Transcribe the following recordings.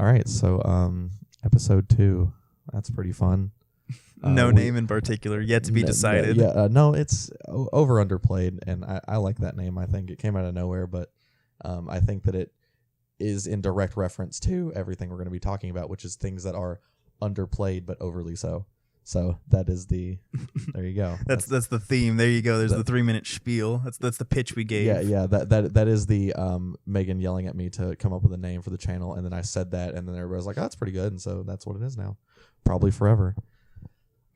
All right, so episode 2. That's pretty fun. No name in particular yet to be decided. No, it's over underplayed, and I like that name. I think it came out of nowhere, but I think that it is in direct reference to everything we're going to be talking about, which is things that are underplayed but overly so. So that is the. There you go. that's the theme. There you go. There's the 3-minute spiel. That's the pitch we gave. Yeah. That is the Megan yelling at me to come up with a name for the channel, and then I said that, and then everybody was like, "Oh, that's pretty good," and so that's what it is now, probably forever.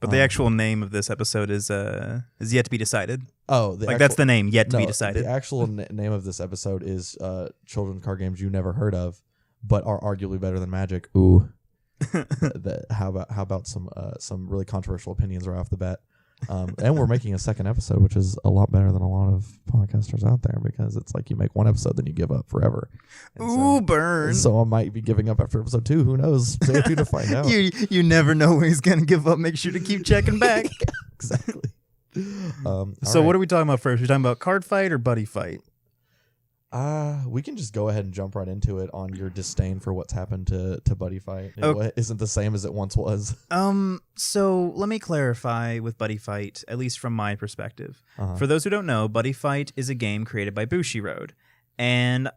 But the actual name of this episode is yet to be decided. Oh, that's the name, yet to be decided. The actual name of this episode is Children's Card Games You Never Heard Of, but are arguably better than Magic. Ooh. How about some really controversial opinions right off the bat? And we're making a second episode, which is a lot better than a lot of podcasters out there, because it's like you make one episode, then you give up forever. And burn. So I might be giving up after episode 2. Who knows? Stay tuned to find out. You never know when he's gonna give up. Make sure to keep checking back. Exactly. So what are we talking about first? We're talking about card fight or buddy fight? We can just go ahead and jump right into it on your disdain for what's happened to Buddy Fight. It isn't the same as it once was. So let me clarify with Buddy Fight, at least from my perspective. For those who don't know, Buddy Fight is a game created by Bushiroad, and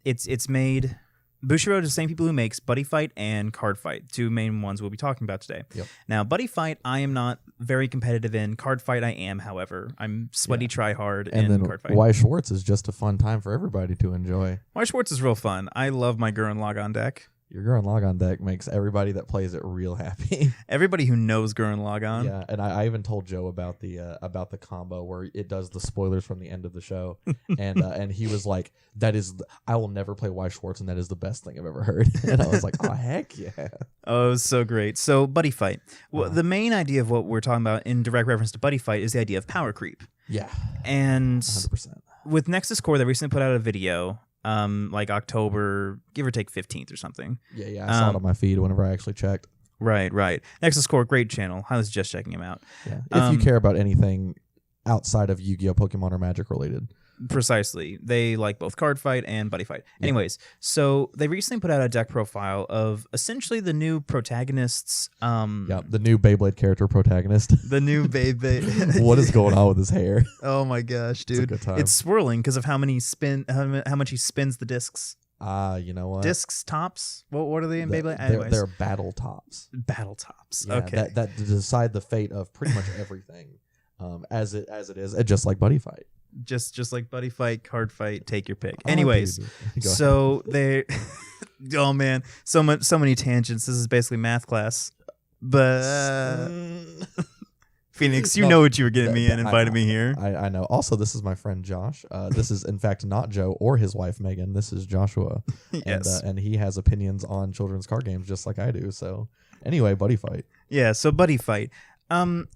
it's made. Bushiroad is the same people who makes Buddy Fight and Card Fight, 2 main ones we'll be talking about today. Yep. Now, Buddy Fight, I am not very competitive in. Card Fight, I am, however. I'm sweaty try hard in Card Fight. Why Schwartz is just a fun time for everybody to enjoy. Why Schwartz is real fun. I love my Gurren Lagann deck. Your Gurren Lagann deck makes everybody that plays it real happy. Everybody who knows Gurren Lagann. Yeah, and I even told Joe about the combo where it does the spoilers from the end of the show, and he was like, I will never play Y Schwartz, and that is the best thing I've ever heard. And I was like, oh heck yeah! Oh, it was so great. So Buddy Fight. Well, the main idea of what we're talking about in direct reference to Buddy Fight is the idea of power creep. Yeah, and 100%. With Nexus Core, they recently put out a video. Like October, give or take 15th or something. Yeah, I saw it on my feed whenever I actually checked. Right. Nexus Core, great channel. Highly suggest checking him out. Yeah, if you care about anything outside of Yu-Gi-Oh, Pokemon, or Magic related. Precisely. They like both Card Fight and Buddy Fight. Yeah. Anyways, so they recently put out a deck profile of essentially the new protagonists. The new Beyblade character protagonist. The new Beyblade. What is going on with his hair? Oh my gosh, dude! It's a good time. It's swirling because of how much he spins the discs. You know what? Discs, tops. What are they in Beyblade? Anyways, they're battle tops. Battle tops. Yeah, okay. That decide the fate of pretty much everything. As it is, just like Buddy Fight. Just like Buddy Fight, Card Fight, take your pick. Anyways, so they, oh man, so many tangents. This is basically math class, but Phoenix, you know what you were getting me in, invited me here. I know. Also, this is my friend Josh. This is in fact not Joe or his wife Megan. This is Joshua. Yes, and he has opinions on children's card games just like I do. So anyway, Buddy Fight. Yeah, so Buddy Fight.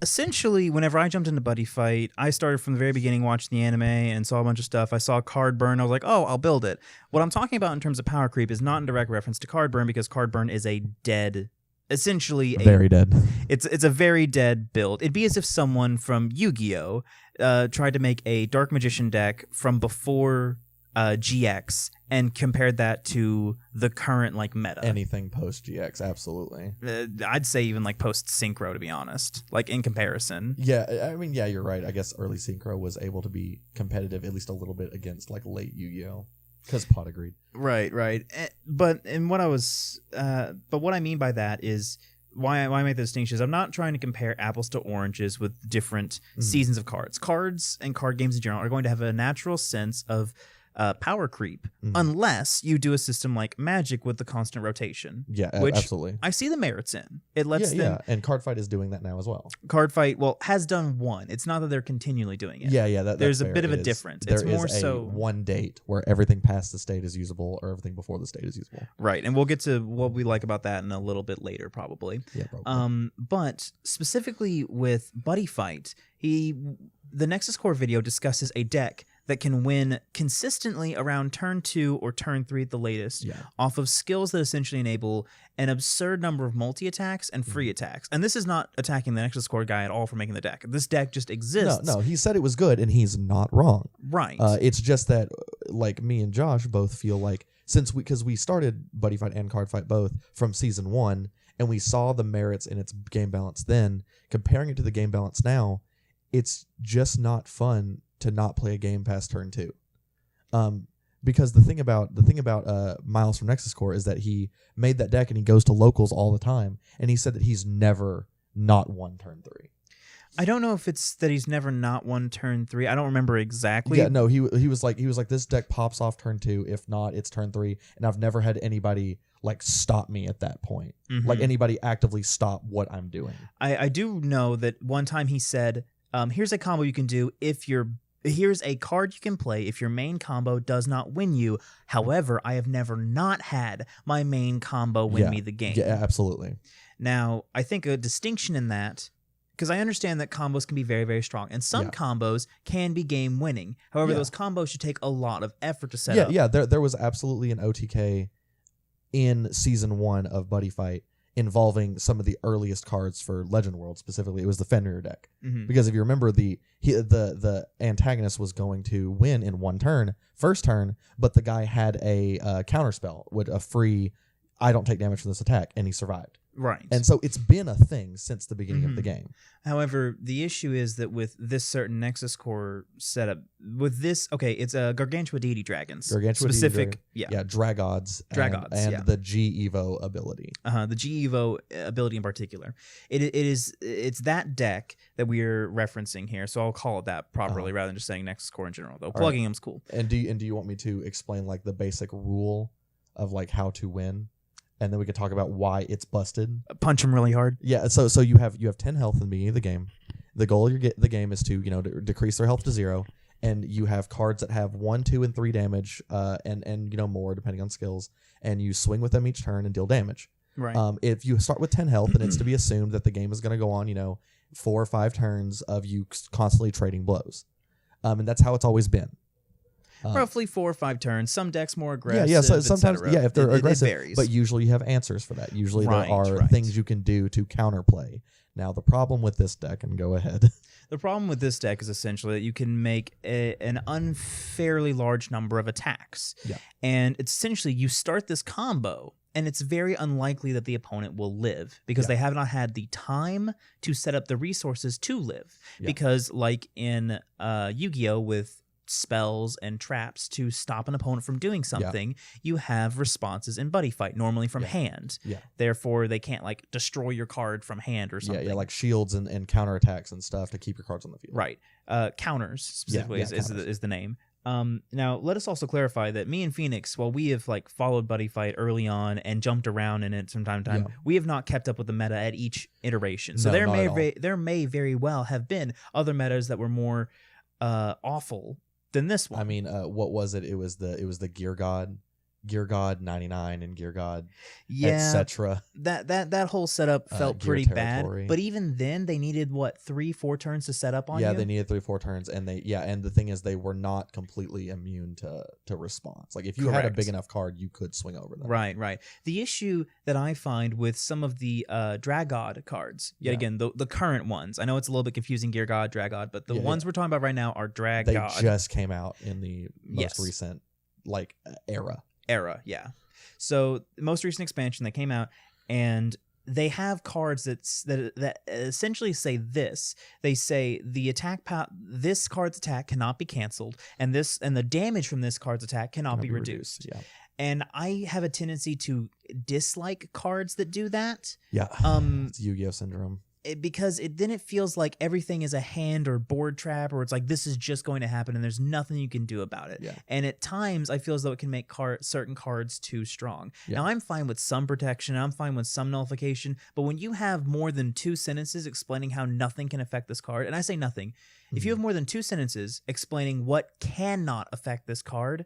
Essentially, whenever I jumped into Buddy Fight, I started from the very beginning, watched the anime, and saw a bunch of stuff. I saw Card Burn. I was like, oh, I'll build it. What I'm talking about in terms of power creep is not in direct reference to Card Burn, because Card Burn is a dead, essentially very dead. It's a very dead build. It'd be as if someone from Yu-Gi-Oh tried to make a Dark Magician deck from before GX and compared that to the current like meta. Anything post GX, absolutely. I'd say even like post Synchro, to be honest, like in comparison. Yeah, I mean, yeah, you're right. I guess early Synchro was able to be competitive at least a little bit against like late Yu-Gi-Oh, because Pot agreed. Right. But what I mean by that is why I make the distinction is I'm not trying to compare apples to oranges with different seasons of cards. Cards and card games in general are going to have a natural sense of power creep, unless you do a system like Magic with the constant rotation. Yeah, which absolutely. I see the merits in. It lets them. Yeah, and Card Fight is doing that now as well. Card Fight, has done one. It's not that they're continually doing it. Yeah, there's a bit of a difference. It's more so one date where everything past the state is usable, or everything before the state is usable. Right, and we'll get to what we like about that in a little bit later, probably. Yeah, probably. But specifically with Buddy Fight, the Nexus Core video discusses a deck that can win consistently around turn 2 or turn 3 at the latest, off of skills that essentially enable an absurd number of multi-attacks and free attacks. And this is not attacking the Nexus Core guy at all for making the deck. This deck just exists. No, he said it was good, and he's not wrong. Right. It's just that, like, me and Josh both feel like because we started Buddy Fight and Card Fight both from season 1, and we saw the merits in its game balance then. Comparing it to the game balance now, it's just not fun to not play a game past turn 2. Because the thing about Miles from Nexus Core is that he made that deck and he goes to locals all the time, and he said that he's never not won turn 3. I don't know if it's that he's never not won turn 3. I don't remember exactly. Yeah, no, he was like this deck pops off turn 2. If not, it's turn 3, and I've never had anybody like stop me at that point. Like anybody actively stop what I'm doing. I do know that one time he said, "Here's a combo you can do here's a card you can play if your main combo does not win you. However, I have never not had my main combo win me the game." Yeah, absolutely. Now, I think a distinction in that, because I understand that combos can be very, very strong, and some combos can be game winning. However, those combos should take a lot of effort to set up. Yeah, there was absolutely an OTK in season 1 of Buddy Fight involving some of the earliest cards for Legend World. Specifically, it was the Fenrir deck. Because if you remember, the antagonist was going to win in one turn, first turn, but the guy had a counterspell with a free, I don't take damage from this attack, and he survived. Right. And so it's been a thing since the beginning of the game. However, the issue is that with this certain Nexus Core setup, with this, it's a Gargantua Deity Dragons. Gargantua specific, Deity Dragon. Dragods. Dragods, and the G Evo ability. The G Evo ability in particular. It's that deck that we're referencing here, so I'll call it that properly rather than just saying Nexus Core in general, though. Plugging them's cool. And do you want me to explain like the basic rule of like how to win? And then we could talk about why it's busted. Punch them really hard. Yeah, so you have 10 health in the beginning of the game. The goal of the game is to decrease their health to 0, and you have cards that have 1, 2, and 3 damage, and more depending on skills, and you swing with them each turn and deal damage. Right. If you start with 10 health, then it's to be assumed that the game is going to go on 4 or 5 turns of you constantly trading blows, and that's how it's always been. Roughly 4 or 5 turns. Some decks more aggressive. Yeah. So sometimes, if they're aggressive, it varies. But usually you have answers for that. Usually there are things you can do to counterplay. Now the problem with this deck, and go ahead. The problem with this deck is essentially that you can make an unfairly large number of attacks. Yeah. And it's essentially you start this combo, and it's very unlikely that the opponent will live because they have not had the time to set up the resources to live. Yeah. Because like in Yu-Gi-Oh! With spells and traps to stop an opponent from doing something, you have responses in Buddy Fight, normally from hand. Yeah. Therefore, they can't like destroy your card from hand or something. Yeah, like shields and counterattacks and stuff to keep your cards on the field. Right. Counters specifically is the name. Now, let us also clarify that me and Phoenix, while we have like followed Buddy Fight early on and jumped around in it from time to time, we have not kept up with the meta at each iteration. So there may very well have been other metas that were more awful than this one. I mean, what was it? It was the Gear God 99 and Gear God, etc. That whole setup felt pretty bad. But even then, they needed 3-4 turns to set up on you. Yeah, they needed 3-4 turns, and and the thing is, they were not completely immune to response. Like if you had a big enough card, you could swing over them. Right. The issue that I find with some of the Dragod cards, again, the current ones. I know it's a little bit confusing, Gear God, Dragod, but the ones we're talking about right now are Dragod. They just came out in the most recent era. Yeah. So the most recent expansion that came out, and they have cards that essentially say this. They say the this card's attack cannot be canceled, and the damage from this card's attack cannot be reduced. Yeah. And I have a tendency to dislike cards that do that. Yeah. It's Yu-Gi-Oh! Syndrome. Because then it feels like everything is a hand or board trap, or it's like this is just going to happen and there's nothing you can do about it. Yeah. And at times I feel as though it can make certain cards too strong. Yeah. Now I'm fine with some protection, I'm fine with some nullification, but when you have more than 2 sentences explaining how nothing can affect this card, and I say nothing, if you have more than 2 sentences explaining what cannot affect this card,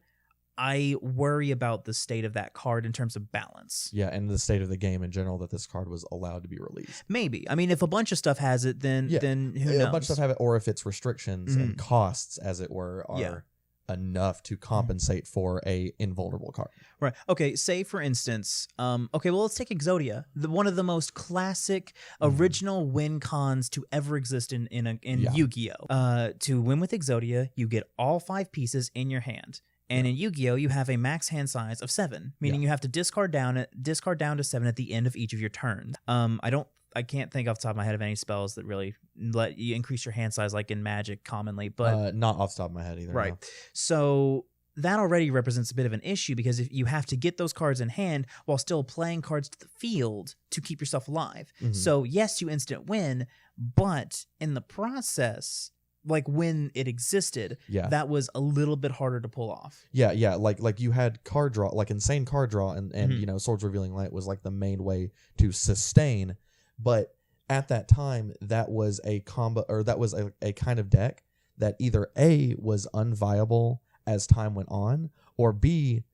I worry about the state of that card in terms of balance. Yeah, and the state of the game in general that this card was allowed to be released. Maybe. I mean, if a bunch of stuff has it, then who knows? A bunch of stuff have it, or if its restrictions and costs, as it were, are enough to compensate for a invulnerable card. Right. Okay, say for instance, let's take Exodia, one of the most classic original win cons to ever exist in Yu-Gi-Oh! To win with Exodia, you get all 5 pieces in your hand. And in Yu-Gi-Oh, you have a max hand size of 7, meaning you have to discard down to 7 at the end of each of your turns. I can't think off the top of my head of any spells that really let you increase your hand size like in Magic commonly, but not off the top of my head either. Right. No. So that already represents a bit of an issue because if you have to get those cards in hand while still playing cards to the field to keep yourself alive. Mm-hmm. So yes, you instant win, but in the process, like when it existed, that was a little bit harder to pull off. Yeah. Like you had card draw, like insane card draw, and you know, Swords Revealing Light was like the main way to sustain. But at that time, that was a combo, or that was a kind of deck that either A, was unviable as time went on, or B,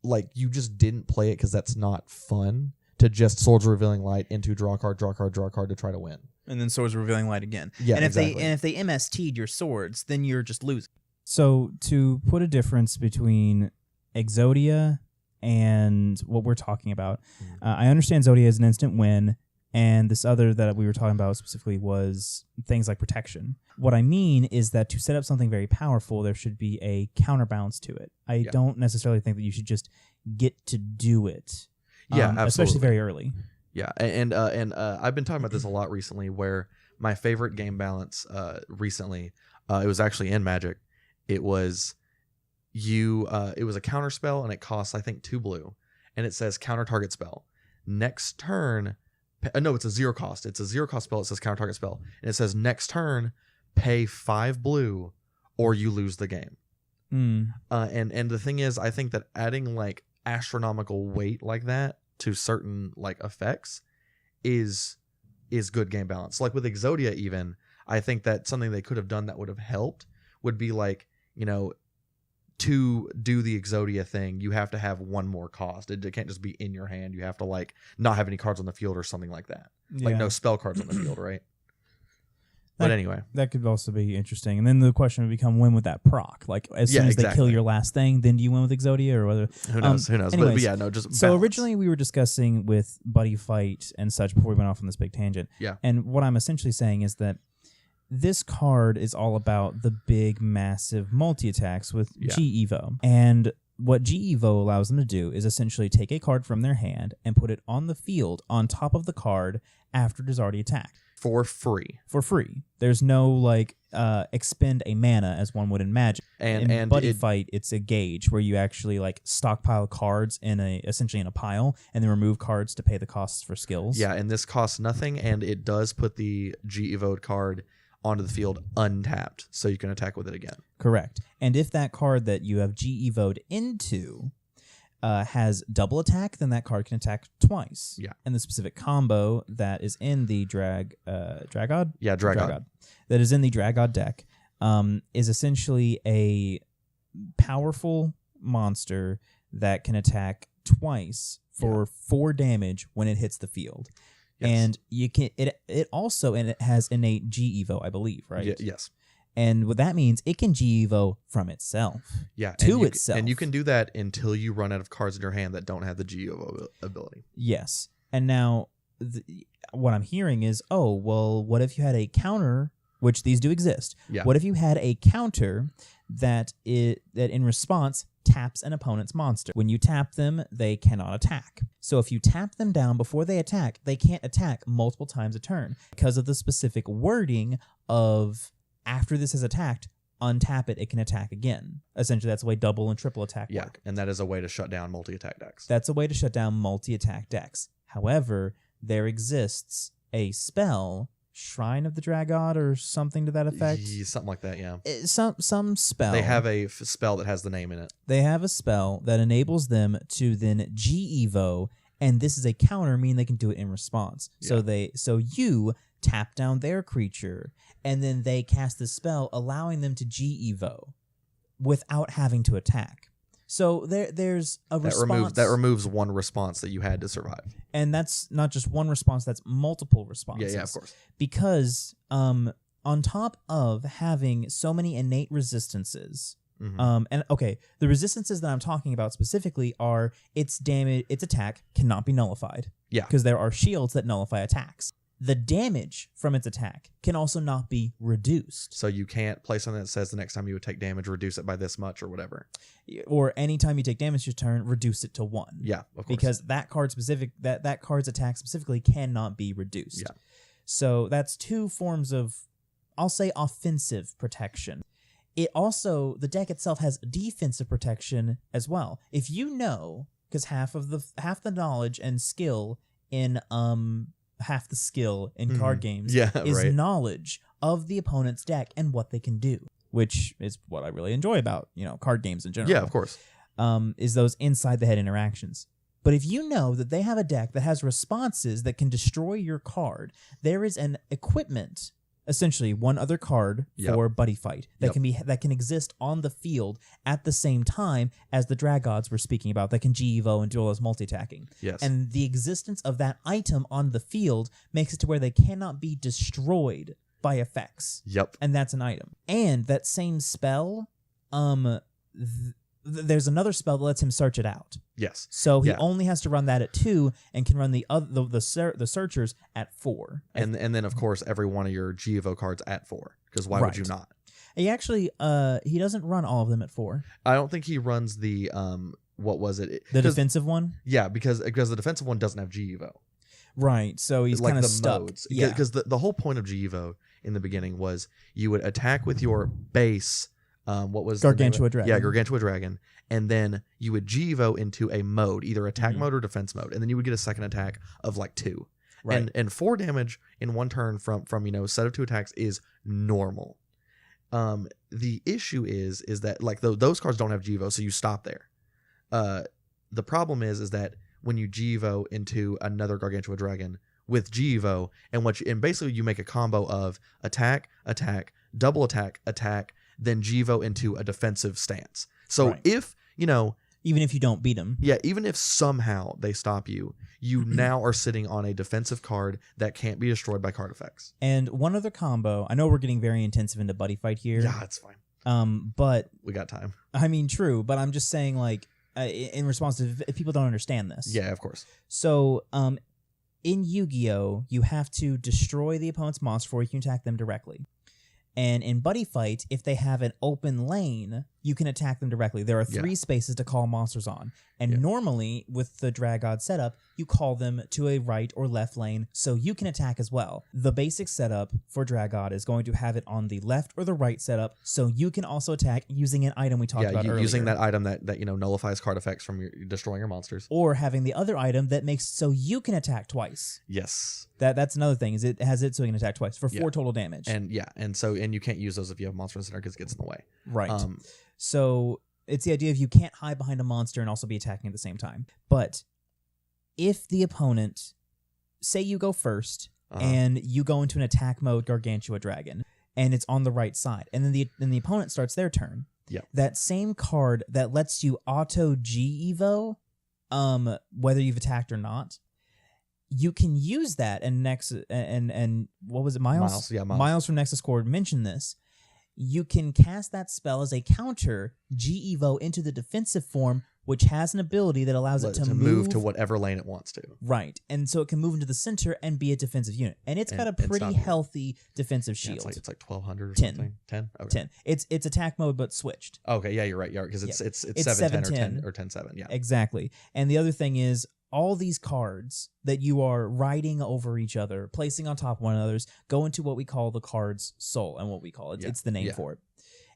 like you just didn't play it because that's not fun to just Swords Revealing Light into draw card to try to win. And then Swords Revealing Light again. Yeah, and if exactly. they MST'd your swords, then you're just losing. So to put a difference between Exodia and what we're talking about, I understand Exodia is an instant win, and this other that we were talking about specifically was things like protection. What I mean is that to set up something very powerful, there should be a counterbalance to it. I don't necessarily think that you should just get to do it. Absolutely. Especially very early. Yeah, and I've been talking about this a lot recently, where my favorite game balance recently, it was actually in Magic. It was it was a counter spell, and it costs, I think, 2 blue, and it says counter target spell. Next turn, no, it's a 0 cost. It's a 0 cost spell. It says counter target spell, and it says next turn, pay 5 blue, or you lose the game. And the thing is, I think that adding like astronomical weight like that to certain like effects is good game balance. Like with Exodia, even I think that something they could have done that would have helped would be like, you know, to do the Exodia thing, you have to have 1 more cost. It can't just be in your hand. You have to like not have any cards on the field or something like that. Like no spell cards on the field, right? But anyway, that could also be interesting. And then the question would become, when would that proc? Like as soon as they kill your last thing, then do you win with Exodia, or whether who knows? Anyways, but yeah, no, just so balance. Originally we were discussing with Buddy Fight and such before we went off on this big tangent. Yeah. And what I'm essentially saying is that this card is all about the big, massive multi-attacks with G-Evo. And what G-Evo allows them to do is essentially take a card from their hand and put it on the field on top of the card after it is already attacked. For free. There's no like expend a mana as one would in Magic. And Buddy Fight, it's a gauge where you actually like stockpile cards essentially in a pile, and then remove cards to pay the costs for skills. Yeah, and this costs nothing, and it does put the G-Evoed card onto the field untapped, so you can attack with it again. Correct. And if that card that you have G-Evoed into has double attack, then that card can attack twice. Yeah. And the specific combo that is in the Dragod? Yeah, Dragod. That is in the Dragod deck is essentially a powerful monster that can attack twice for 4 damage when it hits the field. Yes. And you can it also, and it has innate G-Evo, I believe, right? Yes. And what that means, it can G-Evo from itself. Yeah. To itself. And you can do that until you run out of cards in your hand that don't have the G-Evo ability. Yes. And now what I'm hearing is, oh, well, what if you had a counter, which these do exist. Yeah. What if you had a counter that in response taps an opponent's monster? When you tap them, they cannot attack. So if you tap them down before they attack, they can't attack multiple times a turn because of the specific wording of after this is attacked, untap it, it can attack again. Essentially, that's the way double and triple attack work. And that is a way to shut down multi-attack decks. That's a way to shut down multi-attack decks. However, there exists a spell, Shrine of the Dragod or something to that effect. Something like that, yeah. Some spell. They have a spell that has the name in it. They have a spell that enables them to then G-Evo, and this is a counter, meaning they can do it in response. Yeah. So you tap down their creature, and then they cast the spell, allowing them to G-Evo without having to attack. So there's a response. That removes one response that you had to survive. And that's not just one response, that's multiple responses. Yeah, of course. Because on top of having so many innate resistances, and okay, the resistances that I'm talking about specifically are its damage, its attack cannot be nullified. Yeah. Because there are shields that nullify attacks. the damage from its attack can also not be reduced. So you can't play something that says the next time you would take damage, reduce it by this much or whatever. Or anytime you take damage this turn, reduce it to 1. Yeah, of course. Because that card's attack specifically cannot be reduced. Yeah. So that's 2 forms of, I'll say, offensive protection. It also, the deck itself has defensive protection as well. If you know, because half the knowledge and skill in half the skill in card games is knowledge of the opponent's deck and what they can do, which is what I really enjoy about, card games in general. Yeah, of course. Is those inside the head interactions. But if you know that they have a deck that has responses that can destroy your card, there is an equipment, essentially one other card for Buddy Fight that can exist on the field at the same time as the Dragods we're speaking about that can G-Evo and do all those multi-attacking. Yes. And the existence of that item on the field makes it to where they cannot be destroyed by effects. Yep. And that's an item. And that same spell, there's another spell that lets him search it out. Yes. So he only has to run that at 2 and can run the searchers at 4. And then of course every one of your G-Evo cards at 4, because why would you not? He actually he doesn't run all of them at 4. I don't think he runs the what was it? The defensive one? Yeah, because the defensive one doesn't have G-Evo. Right. So he's kind of stuck. Modes. Yeah. Because the whole point of G-Evo in the beginning was you would attack with your base. What was Gargantua Dragon? Yeah, Gargantua Dragon, and then you would G-Evo into a mode, either attack mode or defense mode, and then you would get a second attack of like 2. Right. And 4 damage in one turn from set of 2 attacks is normal. The issue is that like those cards don't have G-Evo, so you stop there. The problem is that when you G-Evo into another Gargantua Dragon with G-Evo, and basically you make a combo of attack, double attack, then G-Evo into a defensive stance. So if, even if you don't beat them. Yeah, even if somehow they stop you, you now are sitting on a defensive card that can't be destroyed by card effects. And one other combo, I know we're getting very intensive into Buddy Fight here. Yeah, that's fine. But we got time. I mean, true, but I'm just saying, like, in response to if people don't understand this. Yeah, of course. So, in Yu-Gi-Oh, you have to destroy the opponent's monster before you can attack them directly. And in Buddy Fight, if they have an open lane, you can attack them directly. There are 3 spaces to call monsters on. And normally, with the Dragod setup, you call them to a right or left lane so you can attack as well. The basic setup for Dragod is going to have it on the left or the right setup so you can also attack using an item we talked about earlier. Using that item that nullifies card effects from destroying your monsters. Or having the other item that makes so you can attack twice. Yes. That's another thing, is it has it so you can attack twice for 4 total damage. And you can't use those if you have monster in the center because it gets in the way. Right. So it's the idea of you can't hide behind a monster and also be attacking at the same time. But if the opponent, say you go first and you go into an attack mode Gargantua Dragon and it's on the right side, and then the opponent starts their turn. Yeah. That same card that lets you auto G-Evo, whether you've attacked or not, you can use that. And what was it, Miles? Miles from Nexus Core mentioned this. You can cast that spell as a counter G-Evo into the defensive form, which has an ability that allows it to move to whatever lane it wants to. Right. And so it can move into the center and be a defensive unit. And it's got a pretty healthy defensive shield. Yeah, it's like 1200 or 10. something. 10? Okay. 10. It's attack mode but switched. Okay, yeah, you're right. Yeah, because it's 7-10 or 10-7. Yeah. Exactly. And the other thing is, all these cards that you are riding over each other, placing on top of one another's, go into what we call the card's soul, and what we call it. It's the name for it.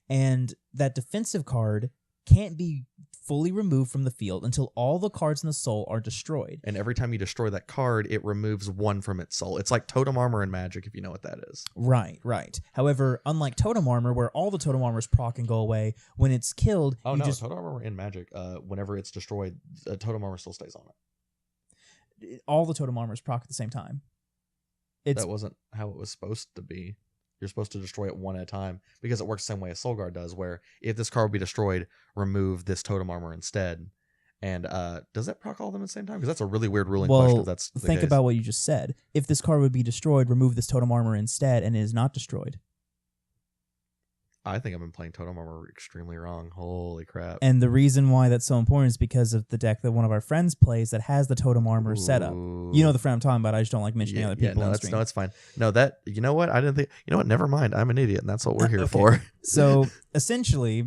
And that defensive card can't be fully removed from the field until all the cards in the soul are destroyed. And every time you destroy that card, it removes 1 from its soul. It's like Totem Armor in Magic, if you know what that is. Right. However, unlike Totem Armor, where all the Totem Armors proc and go away, when it's killed, Totem Armor in Magic, whenever it's destroyed, Totem Armor still stays on it. All the Totem Armors proc at the same time. That wasn't how it was supposed to be. You're supposed to destroy it one at a time, because it works the same way as Soul Guard does, where if this card would be destroyed, remove this Totem Armor instead. And does that proc all of them at the same time? Because that's a really weird ruling question. That's the think case. About what you just said. If this card would be destroyed, remove this Totem Armor instead, and it is not destroyed. I think I've been playing Totem Armor extremely wrong. Holy crap. And the reason why that's so important is because of the deck that one of our friends plays that has the Totem Armor setup. You know the friend I'm talking about. I just don't like mentioning other people on the stream. No, it's fine. No, you know what? I didn't think, you know what? Never mind. I'm an idiot, and that's what we're here for. So essentially,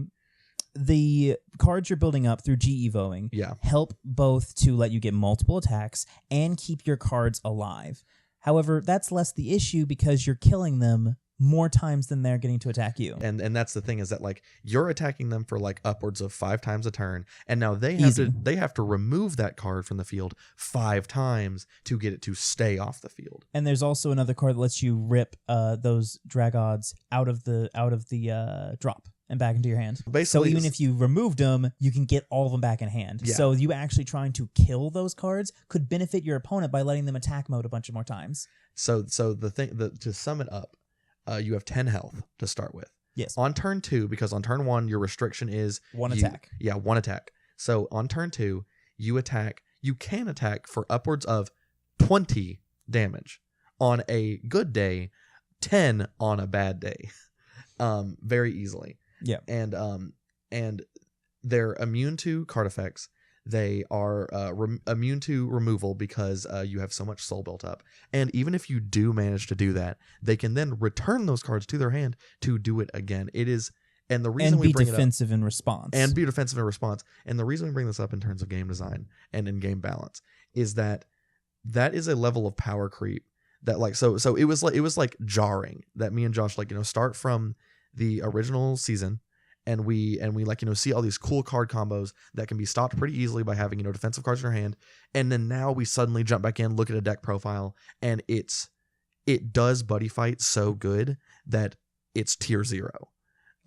the cards you're building up through G-Evoing help both to let you get multiple attacks and keep your cards alive. However, that's less the issue because you're killing them more times than they're getting to attack you. And that's the thing, is that like you're attacking them for like upwards of 5 times a turn, and now they have to remove that card from the field 5 times to get it to stay off the field. And there's also another card that lets you rip those Dragods out of the drop and back into your hand. Basically, so even if you removed them, you can get all of them back in hand. Yeah. So you actually trying to kill those cards could benefit your opponent by letting them attack mode a bunch of more times. So the thing, to sum it up, you have 10 health to start with. Yes. On turn 2, because on turn 1 your restriction is one attack. Yeah, 1 attack. So on turn 2 you can attack for upwards of 20 damage on a good day, 10 on a bad day, very easily. Yeah. And they're immune to card effects. They are immune to removal because you have so much soul built up. And even if you do manage to do that, they can then return those cards to their hand to do it again. It is, and the reason we bring defensive in response. And be defensive in response. And the reason we bring this up in terms of game design and in game balance is that is a level of power creep that like so it was like jarring that me and Josh start from the original season. And we see all these cool card combos that can be stopped pretty easily by having defensive cards in your hand, and then now we suddenly jump back in, look at a deck profile, and it does buddy fight so good that it's tier 0.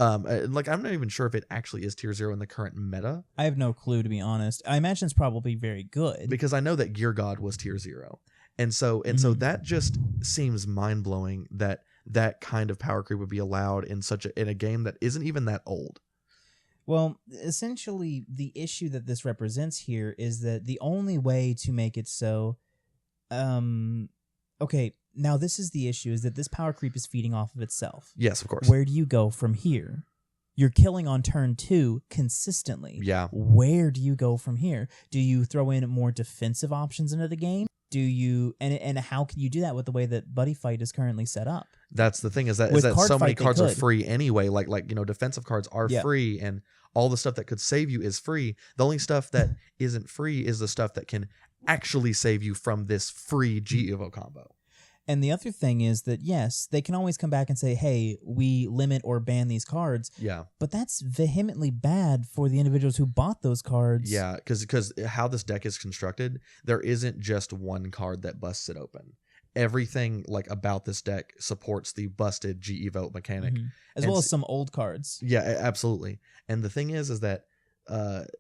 I'm not even sure if it actually is tier 0 in the current meta. I have no clue, to be honest. I imagine it's probably very good because I know that Gear God was tier 0, and so that just seems mind blowing that kind of power creep would be allowed in a game that isn't even that old. Well, essentially, the issue that this represents here is that the only way to make it so, okay, now this is the issue, is that this power creep is feeding off of itself. Yes, of course. Where do you go from here? You're killing on turn 2 consistently. Yeah. Where do you go from here? Do you throw in more defensive options into the game? Do you and how can you do that with the way that Buddy Fight is currently set up? That's the thing, is that so many cards are free anyway. Like defensive cards are free, and all the stuff that could save you is free. The only stuff that isn't free is the stuff that can actually save you from this free G-Evo combo. And the other thing is that, yes, they can always come back and say, hey, we limit or ban these cards. Yeah. But that's vehemently bad for the individuals who bought those cards. Yeah, because how this deck is constructed, there isn't just one card that busts it open. Everything about this deck supports the busted G-Evo mechanic. Mm-hmm. As well as some old cards. Yeah, absolutely. And the thing is that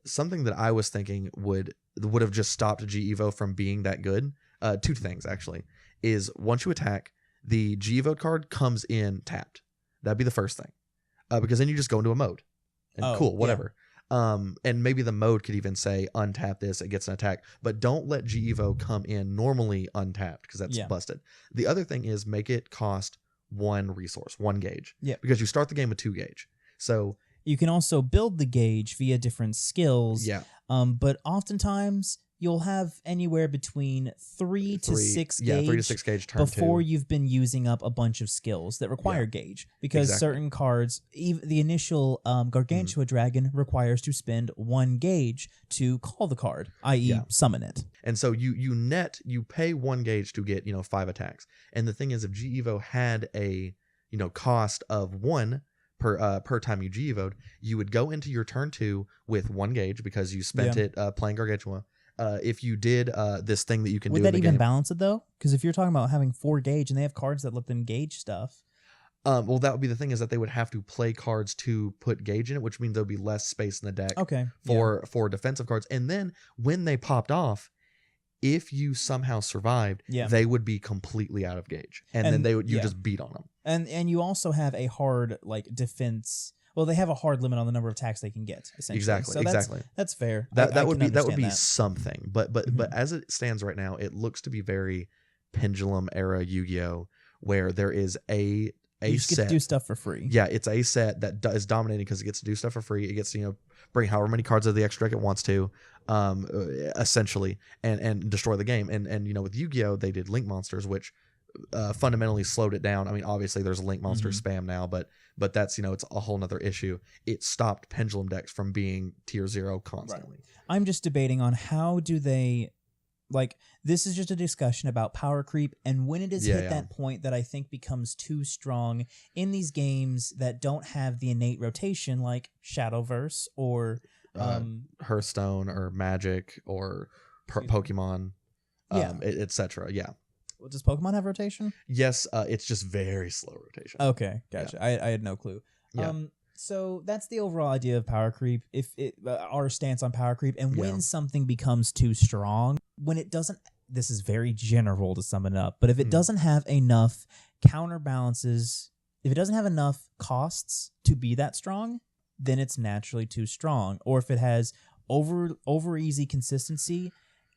something that I was thinking would have just stopped G-Evo from being that good, 2 things actually, is once you attack, the G-Evo card comes in tapped. That'd be the first thing. Because then you just go into a mode. And cool, whatever. Yeah. And maybe the mode could even say untap this, it gets an attack. But don't let G-Evo come in normally untapped, because that's busted. The other thing is make it cost 1 resource, 1 gauge. Yeah. Because you start the game with 2 gauge. So you can also build the gauge via different skills. Yeah. But oftentimes you'll have anywhere between 3 to 6 gauge. Yeah, 3 to 6 gauge turn before 2. You've been using up a bunch of skills that require gauge. Because certain cards, even the initial Gargantua Dragon requires to spend 1 gauge to call the card, i.e. summon it. And so you pay 1 gauge to get 5 attacks. And the thing is, if G-Evo had a cost of 1 per time you G-Evo'd, you would go into your turn 2 with 1 gauge because you spent it playing Gargantua. If you did this thing that you can do in the game. Would that even balance it, though? Because if you're talking about having 4 gauge and they have cards that let them gauge stuff. Well, that would be the thing, is that they would have to play cards to put gauge in it, which means there'll be less space in the deck for defensive cards. And then when they popped off, if you somehow survived, they would be completely out of gauge. And then you just beat on them. And you also have a hard defense. Well, they have a hard limit on the number of attacks they can get. Essentially, exactly. That's fair. That would be something. But as it stands right now, it looks to be very pendulum era Yu-Gi-Oh, where there is a You just get to do stuff for free. Yeah, it's a set that is dominating because it gets to do stuff for free. It gets to bring however many cards of the extra deck it wants to, essentially, and destroy the game. And with Yu-Gi-Oh, they did Link Monsters, which fundamentally slowed it down. I mean, obviously there's Link Monster spam now, but that's it's a whole nother issue. It stopped Pendulum decks from being tier 0 constantly. Right. I'm just debating on how do they. This is just a discussion about power creep, and when it is hit that point that I think becomes too strong in these games that don't have the innate rotation, like Shadowverse or Hearthstone or Magic or Pokemon, etc. Yeah. Well, does Pokemon have rotation? Yes, it's just very slow rotation. Okay, gotcha. Yeah. I had no clue. Yeah. So that's the overall idea of power creep. If our stance on power creep, and when something becomes too strong, when it doesn't. This is very general to sum it up, but if it doesn't have enough counterbalances, if it doesn't have enough costs to be that strong, then it's naturally too strong. Or if it has over easy consistency,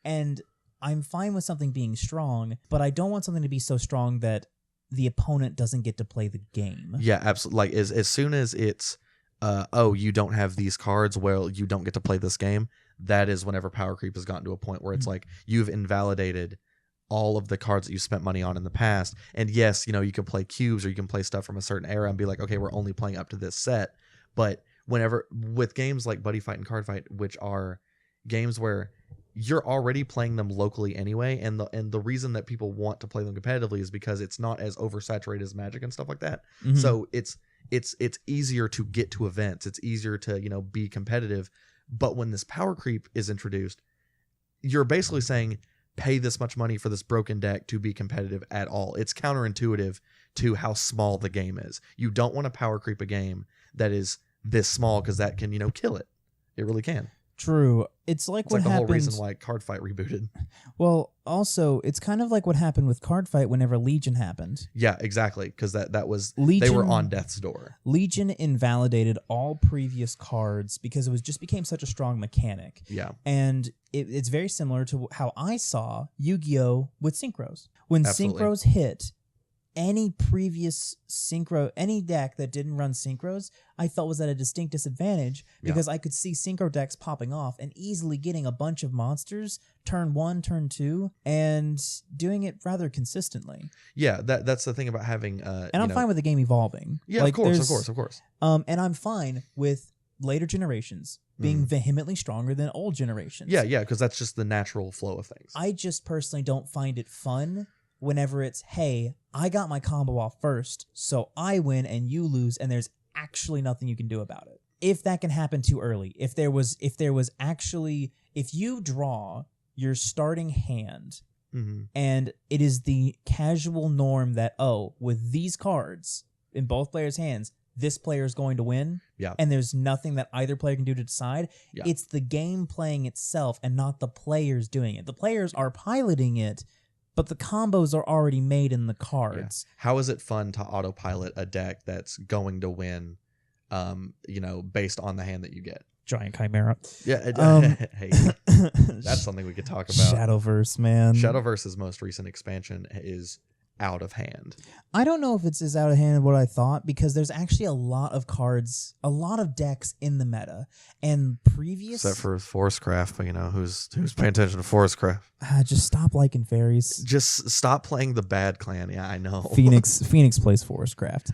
and I'm fine with something being strong, but I don't want something to be so strong that the opponent doesn't get to play the game. Yeah, absolutely. As soon as it's you don't have these cards, well, you don't get to play this game. That is whenever power creep has gotten to a point where it's like you've invalidated all of the cards that you spent money on in the past. And yes, you can play cubes or you can play stuff from a certain era and be like, okay, we're only playing up to this set. But whenever with games like Buddy Fight and Card Fight, which are games where you're already playing them locally anyway, and the reason that people want to play them competitively is because it's not as oversaturated as Magic and stuff like that. So it's easier to get to events. It's easier to be competitive. But when this power creep is introduced, you're basically saying pay this much money for this broken deck to be competitive at all. It's counterintuitive to how small the game is. You don't want to power creep a game that is this small because that can kill it. It really can. True. It's what the happened. Whole reason why Card Fight rebooted. Well, also, it's kind of like what happened with Card Fight whenever Legion happened. Yeah, exactly. Because that was Legion, they were on death's door. Legion invalidated all previous cards because it just became such a strong mechanic. Yeah. And it's very similar to how I saw Yu-Gi-Oh! With Synchros. When Synchros hit, any previous any deck that didn't run Synchros, I felt was at a distinct disadvantage because I could see Synchro decks popping off and easily getting a bunch of monsters turn 1, turn 2, and doing it rather consistently. Yeah, that's the thing about having. And I'm fine with the game evolving. Yeah, of course. And I'm fine with later generations being vehemently stronger than old generations. Yeah, because that's just the natural flow of things. I just personally don't find it fun whenever it's, hey, I got my combo off first, so I win and you lose, and there's actually nothing you can do about it. If that can happen too early, if you draw your starting hand and it is the casual norm that, with these cards in both players' hands, this player is going to win, and there's nothing that either player can do to decide, it's the game playing itself and not the players doing it. The players are piloting it, but the combos are already made in the cards. Yeah. How is it fun to autopilot a deck that's going to win, based on the hand that you get? Giant Chimera. Yeah. Hey, that's something we could talk about. Shadowverse, man. Shadowverse's most recent expansion is out of hand. I don't know if it's as out of hand as what I thought, because there's actually a lot of cards, a lot of decks in the meta, and previous. Except for Powercrept, but who's paying attention to Powercrept? Just stop liking fairies. Just stop playing the bad clan. Yeah, I know. Phoenix plays Powercrept.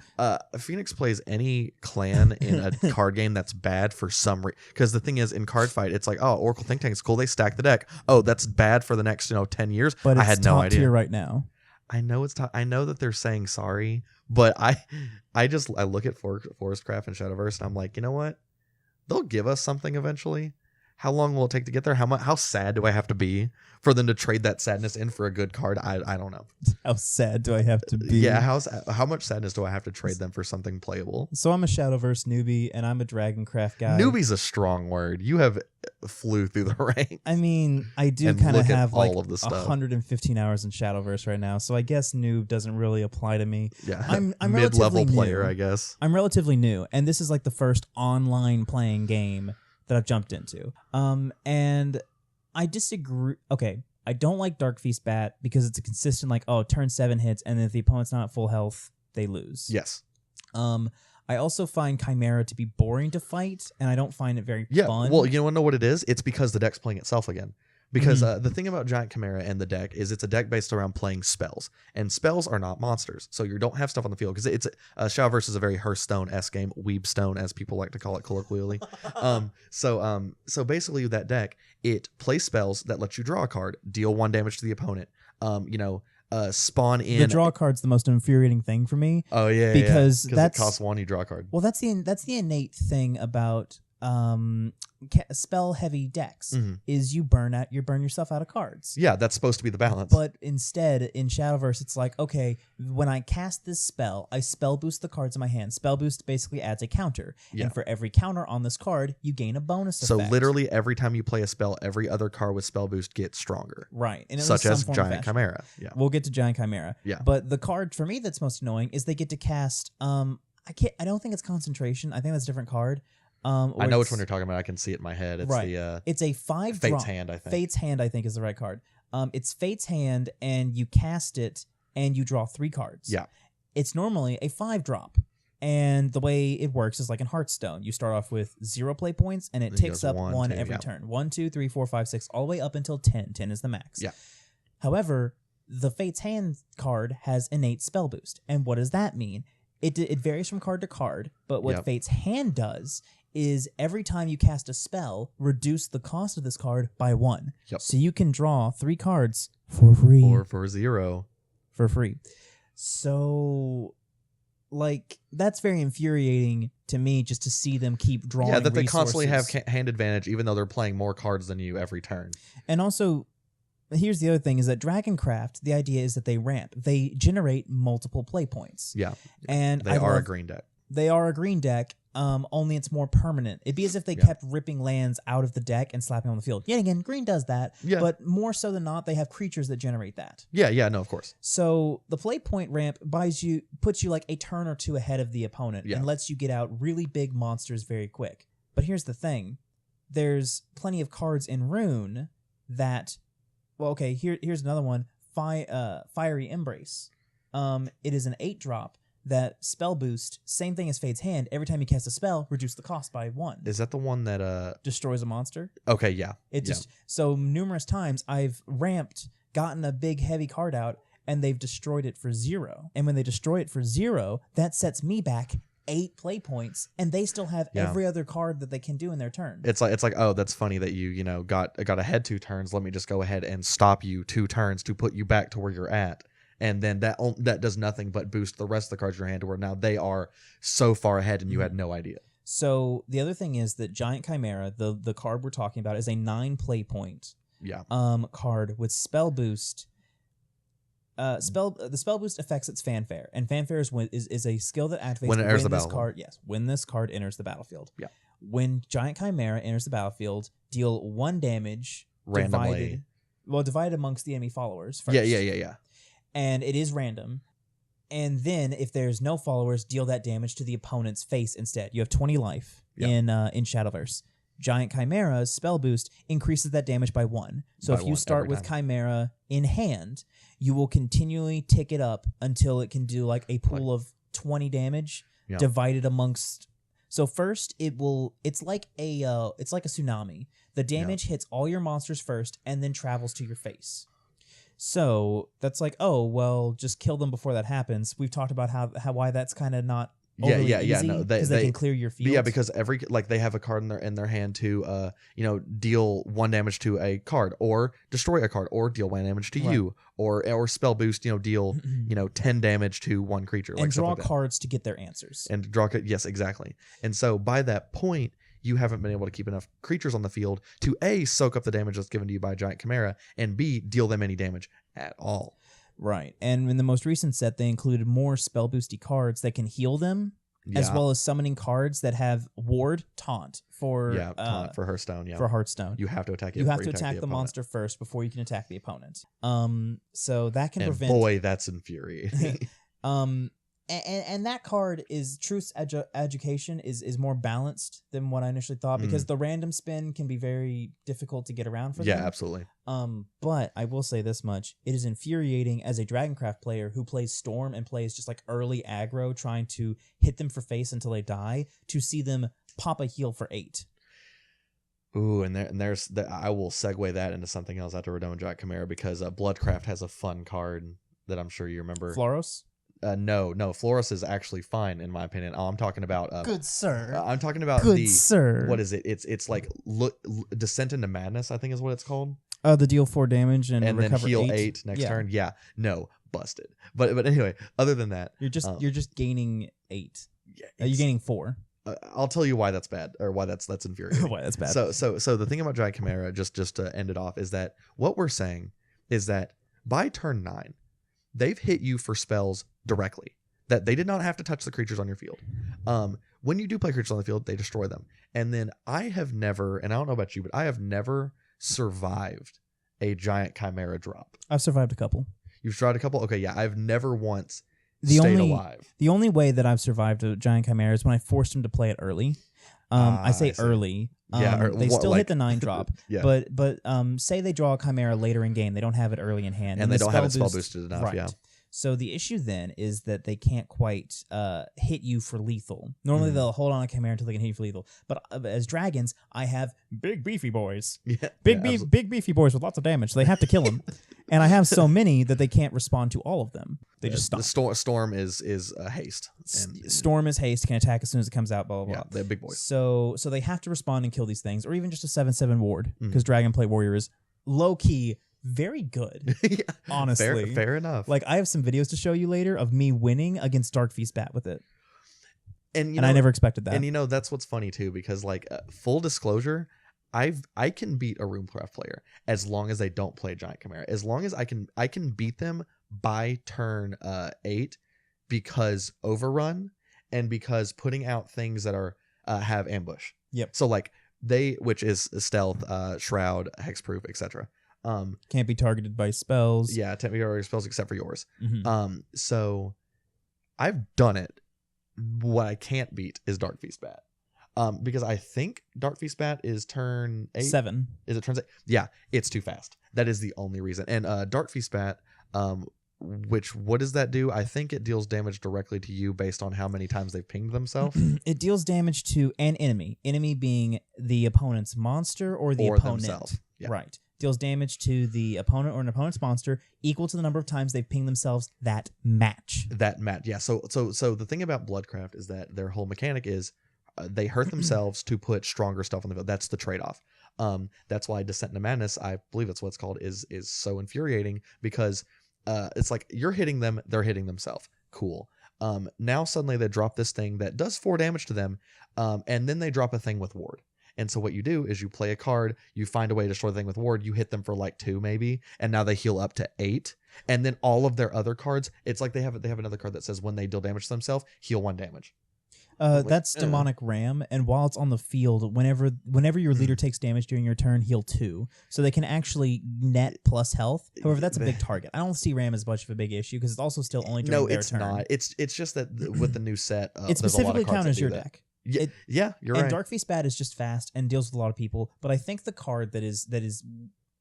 Phoenix plays any clan in a card game that's bad for some reason. Because the thing is, in Card Fight, it's like, Oracle Think Tank is cool. They stack the deck. Oh, that's bad for the next 10 years. But I had no idea. Tier right now. I know I know that they're saying sorry, but I look at Powercrept and Shadowverse and I'm like, you know what? They'll give us something eventually. How long will it take to get there? How sad do I have to be for them to trade that sadness in for a good card? I don't know. How sad do I have to be? Yeah, how much sadness do I have to trade them for something playable? So I'm a Shadowverse newbie and I'm a Dragoncraft guy. Newbie's a strong word. You have flew through the ranks. I mean, I do kind of have all of the stuff. 115 hours in Shadowverse right now, so I guess noob doesn't really apply to me. Yeah, I'm mid-level player, I guess. I'm relatively new, and this is like the first online playing game that I've jumped into. And I disagree. Okay, I don't like Dark Feast Bat because it's a consistent turn 7 hits, and if the opponent's not at full health, they lose. Yes. I also find Chimera to be boring to fight, and I don't find it very fun. Well, you want to know what it is? It's because the deck's playing itself again. Because the thing about Giant Chimera and the deck is it's a deck based around playing spells, and spells are not monsters. So you don't have stuff on the field because it's Shadowverse is a very Hearthstone-esque game, Weebstone as people like to call it colloquially. So basically that deck, it plays spells that let you draw a card, deal 1 damage to the opponent. Spawn in the draw card's the most infuriating thing for me. Oh yeah, because it costs 1, you draw a card. Well, that's the innate thing about spell heavy decks is you burn yourself out of cards. Yeah, that's supposed to be the balance. But instead, in Shadowverse, it's like, okay, when I cast this spell, I spell boost the cards in my hand. Spell boost basically adds a counter, and for every counter on this card, you gain a bonus effect. So literally every time you play a spell, every other card with spell boost gets stronger. Right, and such as Giant Chimera. Yeah, we'll get to Giant Chimera. Yeah, but the card for me that's most annoying is they get to cast. I don't think it's concentration. I think that's a different card. I know which one you're talking about. I can see it in my head. It's right. It's a 5 Fate's drop. Hand, I think. Fate's Hand, I think, is the right card. It's Fate's Hand, and you cast it, and you draw 3 cards. Yeah. It's normally a 5 drop, and the way it works is like in Hearthstone. You start off with 0 play points, and it ticks up 1 every turn. 1, 2, 3, 4, 5, 6, all the way up until 10. 10 is the max. Yeah. However, the Fate's Hand card has innate spell boost, and what does that mean? It varies from card to card, but what Fate's Hand does is every time you cast a spell, reduce the cost of this card by 1. Yep. So you can draw 3 cards for free. Or for 0. For free. So, like, that's very infuriating to me just to see them keep drawing Yeah, that they resources. constantly have hand advantage even though they're playing more cards than you every turn. And also, here's the other thing is that Dragoncraft, the idea is that they ramp. They generate multiple play points. Yeah. And they are a green deck. They are a green deck, only it's more permanent. It'd be as if they kept ripping lands out of the deck and slapping on the field. Yet again, green does that, but more so than not, they have creatures that generate that. Yeah, no, of course. So the play point ramp puts you like a turn or 2 ahead of the opponent and lets you get out really big monsters very quick. But here's the thing. There's plenty of cards in Rune that, well, okay, here's another one, Fiery Embrace. It is an 8 drop. That spell boost, same thing as Fate's Hand. Every time you cast a spell, reduce the cost by 1. Is that the one that destroys a monster? Okay, yeah. So numerous times I've ramped, gotten a big heavy card out, and they've destroyed it for 0. And when they destroy it for 0, that sets me back 8 play points, and they still have every other card that they can do in their turn. It's like, oh, that's funny that you got ahead 2 turns. Let me just go ahead and stop you 2 turns to put you back to where you're at. And then that does nothing but boost the rest of the cards in your hand to where now they are so far ahead and you had no idea. So the other thing is that Giant Chimera, the card we're talking about, is a 9 play point card with spell boost. The spell boost affects its fanfare, and fanfare is a skill that activates when it enters the this battlefield. card. Yes, when this card enters the battlefield. Yeah. When Giant Chimera enters the battlefield, deal 1 damage randomly. Divided amongst the enemy followers first. Yeah. And it is random. And then, if there's no followers, deal that damage to the opponent's face instead. You have 20 life in Shadowverse. Giant Chimera's spell boost increases that damage by 1. So if you start with Chimera in hand, you will continually tick it up until it can do like a pool of 20 damage divided amongst. So first, it's like a tsunami. The damage hits all your monsters first and then travels to your face. So that's like, oh, well, just kill them before that happens. We've talked about why that's kind of not easy because they can clear your field. Yeah, because they have a card in their hand to deal 1 damage to a card or destroy a card or deal 1 damage to you or spell boost, deal 10 damage to 1 creature and draw cards to get their answers. And draw yes, exactly. And so by that point, you haven't been able to keep enough creatures on the field to A, soak up the damage that's given to you by Giant Chimera, and B, deal them any damage at all. Right. And in the most recent set, they included more spell boosty cards that can heal them, as well as summoning cards that have ward taunt for taunt for Hearthstone. Yeah, for Hearthstone. You have to attack. You have to attack the monster first before you can attack the opponent. So that can prevent. Boy, that's infuriating. And that card is Truth's Education is more balanced than what I initially thought, because the random spin can be very difficult to get around for them. Yeah, absolutely. But I will say this much. It is infuriating as a Dragoncraft player who plays Storm and plays just like early aggro, trying to hit them for face until they die, to see them pop a heal for 8. Ooh, and there's I will segue that into something else after we're done with Giant Chimera, because Bloodcraft has a fun card that I'm sure you remember. Floros? No, Floros is actually fine in my opinion. I'm talking about good sir. I'm talking about good sir. What is it? It's like Descent into Madness, I think is what it's called. The deal 4 damage and then recover heal 8. 8 next turn. Yeah, no, busted. But anyway, other than that, you're just gaining 8. Yeah, you're gaining 4. I'll tell you why that's bad, or why that's infuriating. Why that's bad. So the thing about Giant Chimera, just to end it off, is that what we're saying is that by turn 9, they've hit you for spells directly. That they did not have to touch the creatures on your field. When you do play creatures on the field, they destroy them. And then I have never, and I don't know about you, but I have never survived a Giant Chimera drop. I've survived a couple. You've tried a couple? Okay, yeah. I've never once stayed alive. The only way that I've survived a Giant Chimera is when I forced him to play it early. I say early. Yeah, they still hit the 9 drop. Yeah. But say they draw a Chimera later in game, they don't have it early in hand. And they don't have it spell boosted enough, right. Yeah. So the issue then is that they can't quite hit you for lethal. Normally they'll hold on a Chimera until they can hit you for lethal. But as dragons, I have big beefy boys. Yeah, big beefy boys with lots of damage. So they have to kill them. And I have so many that they can't respond to all of them. They just stop. The storm is haste. Storm is haste, can attack as soon as it comes out, blah, blah, blah. Yeah, they're big boys. So they have to respond and kill these things, or even just a 7/7 ward, because Dragonplay Warrior is low-key very good, yeah, honestly. Fair enough. Like, I have some videos to show you later of me winning against Dark Feast Bat with it. And I never expected that. And that's what's funny too, because like full disclosure, I can beat a Runecraft player as long as they don't play Giant Chimera. As long as I can beat them by turn 8, because overrun and because putting out things that are have ambush. Yep. So like which is stealth, shroud, hexproof, etc. Can't be targeted by spells. Yeah, can't be targeted by spells except for yours. Mm-hmm. So I've done it. What I can't beat is Dark Feast Bat. Because I think Dark Feast Bat is turn 8. 7. Is it turn 8? Yeah, it's too fast. That is the only reason. And Dark Feast Bat, what does that do? I think it deals damage directly to you based on how many times they've pinged themselves. It deals damage to an enemy. Enemy being the opponent's monster or the opponent. Themselves. Yeah. Right. Deals damage to the opponent or an opponent's monster equal to the number of times they've pinged themselves that match. Yeah. So the thing about Bloodcraft is that their whole mechanic is they hurt themselves to put stronger stuff on the field. That's the trade-off. That's why Descent into Madness, I believe that's what it's called, is so infuriating, because it's like you're hitting them, they're hitting themselves. Cool. Now suddenly they drop this thing that does 4 damage to them, and then they drop a thing with ward. And so what you do is you play a card, you find a way to destroy the thing with ward, you hit them for like 2 maybe, and now they heal up to 8. And then all of their other cards, it's like they have another card that says when they deal damage to themselves, heal 1 damage. That's Demonic Ram, and while it's on the field, whenever your leader takes damage during your turn, heal 2. So they can actually net plus health. However, that's a big target. I don't see Ram as much of a big issue because it's also still only during their turn. No, it's not. It's just that with the new set, it specifically counters your deck. Yeah, you're right. And Dark Feast Bat is just fast and deals with a lot of people, but I think the card that is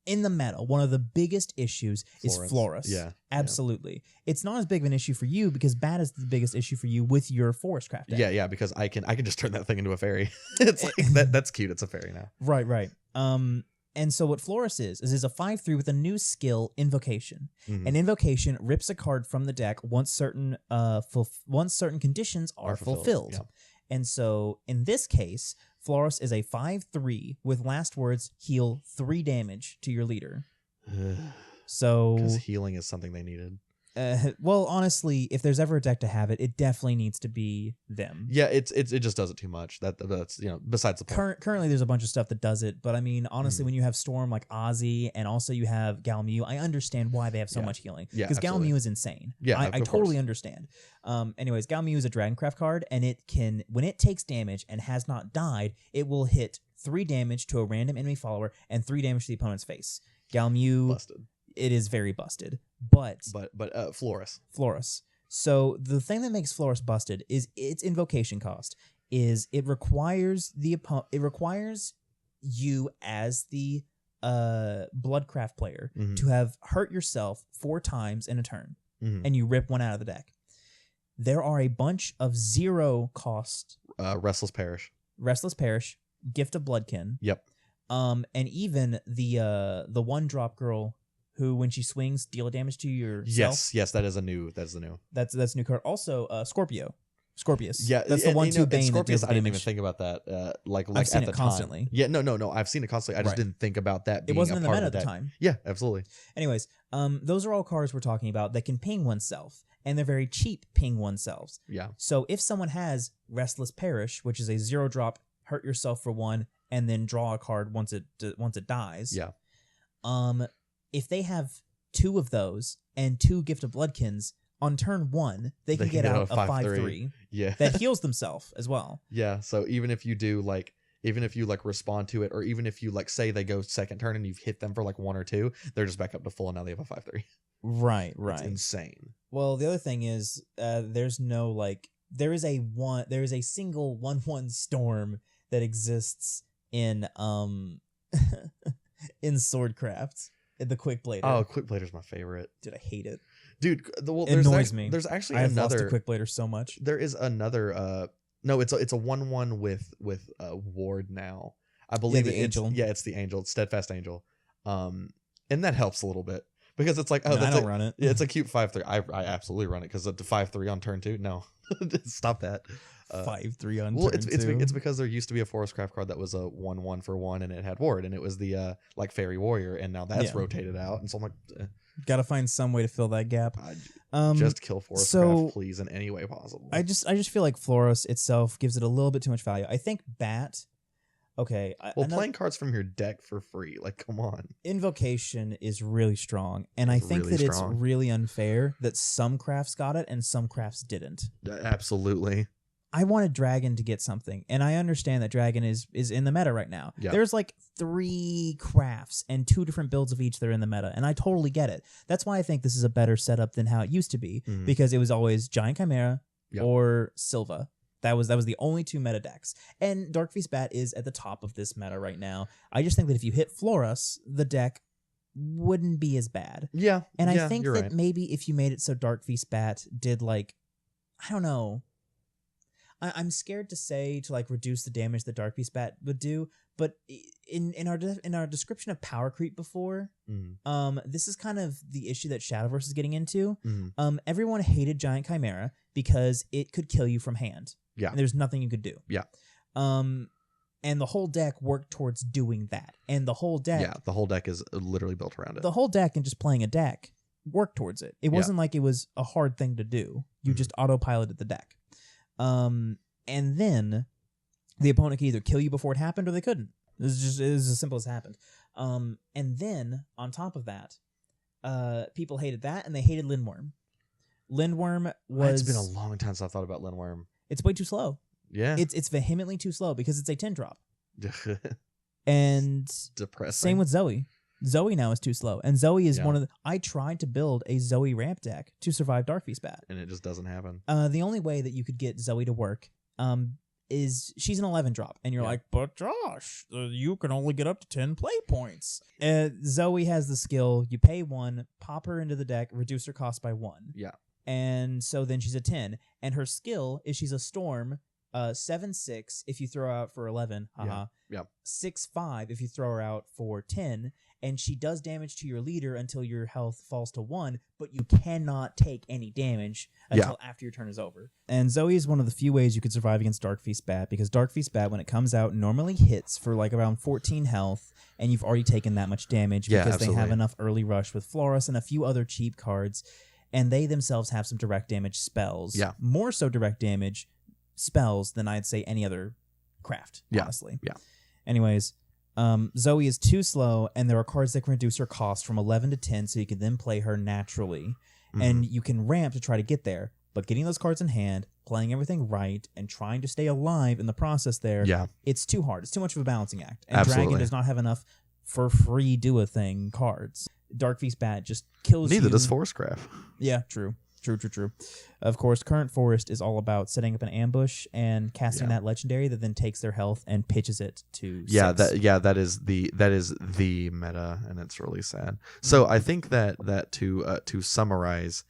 in the meta, one of the biggest issues is Florus. Yeah. Absolutely. Yeah. It's not as big of an issue for you because Bat is the biggest issue for you with your Forest Craft deck. Yeah, because I can just turn that thing into a fairy. It's like that's cute. It's a fairy now. Right. And so what Florus is a 5/3 with a new skill, Invocation. Mm-hmm. And Invocation rips a card from the deck once certain conditions are fulfilled. Yeah. And so in this case, Florus is a 5/3 with last words heal 3 damage to your leader. So because healing is something they needed. Well, honestly, if there's ever a deck to have it, it definitely needs to be them. Yeah, it just does it too much. That's besides the point. Currently, there's a bunch of stuff that does it, but I mean, honestly, when you have Storm like Ozzy and also you have Galmew, I understand why they have so much healing. Yeah, because Galmew is insane. Yeah, I totally understand. Anyways, Galmew is a Dragoncraft card, and it can, when it takes damage and has not died, it will hit 3 damage to a random enemy follower and 3 damage to the opponent's face. Galmew, busted. It is very busted. But Florus. So the thing that makes Florus busted is its invocation cost. It requires you as the Bloodcraft player to have hurt yourself 4 times in a turn, and you rip one out of the deck. There are a bunch of 0 cost Restless Parish, Gift of Bloodkin. Yep. And even the 1-drop girl who, when she swings, deal damage to yourself. Yes, that's the new. That's a new card. Also, Scorpius. Yeah, that's the one two bane. Scorpius, that I didn't even think about that. Like I've seen at the it constantly. Time. Yeah, no, I've seen it constantly. I just didn't think about that. Being it wasn't a in the part meta of at the time. Yeah, absolutely. Anyways, those are all cards we're talking about that can ping oneself, and they're very cheap ping oneself. Yeah. So if someone has Restless Parish, which is a 0-drop, hurt yourself for 1, and then draw a card once it dies. Yeah. If they have 2 of those and 2 Gift of Bloodkins, on turn 1, they can get out a 5/3. Yeah. That heals themselves as well. Yeah. So even if you respond to it, or even if you say they go second turn and you've hit them for 1 or 2, they're just back up to full and now they have a 5/3. Right. It's insane. Well, the other thing is there's no there is a single 1/1 storm that exists in in Swordcraft. The Quick Blader. Oh, Quick Blader's my favorite. Dude, I hate it. Dude, it annoys me. There's actually I another. I've lost to Quick Blader so much. There is another. No, it's a 1/1 with Ward now. I believe the Angel. It's the Angel. It's Steadfast Angel. And that helps a little bit because it's like, I don't run it. Yeah, it's a cute 5/3. I absolutely run it because the 5/3 on turn 2. No, stop that. 5/3 on well, turn 2. It's because there used to be a Forestcraft card that was a 1/1 for 1 and it had Ward, and it was the Fairy Warrior, and now that's rotated out, and so I'm like, gotta find some way to fill that gap. Just kill Forestcraft, please, in any way possible. I just feel like Floros itself gives it a little bit too much value. I think Bat. Okay. Playing cards from your deck for free, come on. Invocation is really strong, and I think that it's really unfair that some crafts got it and some crafts didn't. Absolutely. I wanted Dragon to get something, and I understand that Dragon is in the meta right now. Yeah. There's 3 crafts and 2 different builds of each that are in the meta, and I totally get it. That's why I think this is a better setup than how it used to be, because it was always Giant Chimera or Silva. That was the only 2 meta decks, and Darkfeast Bat is at the top of this meta right now. I just think that if you hit Florus, the deck wouldn't be as bad. Yeah, and I think that maybe if you made it so Darkfeast Bat did I don't know. I'm scared to say to reduce the damage that Darkfeast Bat would do, but in our description of Powercrept before, this is kind of the issue that Shadowverse is getting into. Everyone hated Giant Chimera because it could kill you from hand. Yeah, and there's nothing you could do. Yeah. And the whole deck worked towards doing that, and the whole deck is literally built around it. The whole deck and just playing a deck worked towards it. It wasn't like it was a hard thing to do. You just autopiloted the deck. And then the opponent could either kill you before it happened or they couldn't. It was as simple as it happened. And then on top of that, people hated that and they hated Lindworm. Lindworm was... It's been a long time since I thought about Lindworm. It's way too slow. Yeah. It's vehemently too slow because it's a 10-drop. And depressing. Same with Zoe. Zoe now is too slow. And Zoe is one of the... I tried to build a Zoe ramp deck to survive Darkfeast Bat. And it just doesn't happen. The only way that you could get Zoe to work is she's an 11-drop. And you're like, but Josh, you can only get up to 10 play points. Zoe has the skill. You pay 1, pop her into the deck, reduce her cost by 1. Yeah. And so then she's a 10. And her skill is she's a Storm, 7/6 if you throw her out for 11. Haha. Yeah. 6/5 if you throw her out for 10. And she does damage to your leader until your health falls to 1, but you cannot take any damage until after your turn is over. And Zoe is one of the few ways you could survive against Darkfeast Bat, because Darkfeast Bat, when it comes out, normally hits for around 14 health, and you've already taken that much damage because they have enough early rush with Florus and a few other cheap cards, and they themselves have some direct damage spells. Yeah. More so direct damage spells than I'd say any other craft, honestly. Yeah. Anyways... Zoe is too slow, and there are cards that can reduce her cost from 11 to 10, so you can then play her naturally. And you can ramp to try to get there, but getting those cards in hand, playing everything right, and trying to stay alive in the process there, it's too hard. It's too much of a balancing act. And Dragon does not have enough for free do-a-thing cards. Darkfeast Bat just kills you. Neither does Forestcraft. Yeah, true. True. Of course, Current Forest is all about setting up an ambush and casting that legendary that then takes their health and pitches it to 6. That is the meta, and it's really sad. So I think that to summarize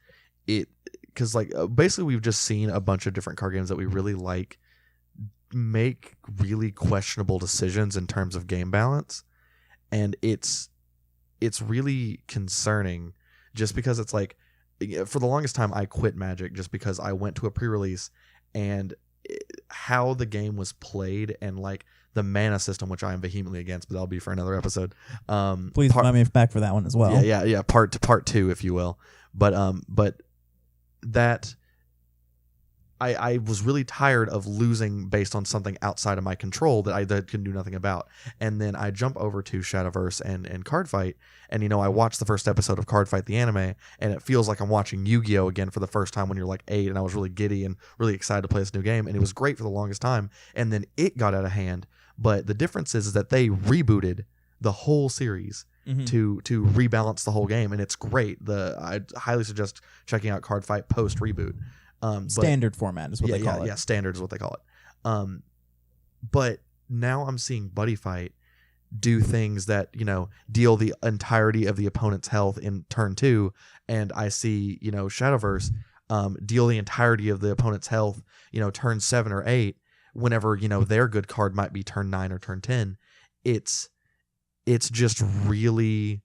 it, because basically we've just seen a bunch of different card games that we really like make really questionable decisions in terms of game balance, and it's really concerning, just because it's like, for the longest time I quit Magic just because I went to a pre-release and how the game was played and like the mana system, which I am vehemently against, but that'll be for another episode. Please invite me back for that one as well. Yeah. Part 2, if you will. But that I was really tired of losing based on something outside of my control that I can do nothing about. And then I jump over to Shadowverse and Cardfight, and I watched the first episode of Cardfight the anime, and it feels like I'm watching Yu-Gi-Oh! Again for the first time when you're like 8, and I was really giddy and really excited to play this new game, and it was great for the longest time, and then it got out of hand. But the difference is that they rebooted the whole series to rebalance the whole game, and it's great. I highly suggest checking out Cardfight post reboot. Standard format is what they call it. Yeah, standard is what they call it. But now I'm seeing Buddy Fight do things that, deal the entirety of the opponent's health in turn 2, and I see, Shadowverse deal the entirety of the opponent's health, turn 7 or 8, whenever, their good card might be turn 9 or turn 10. It's just really...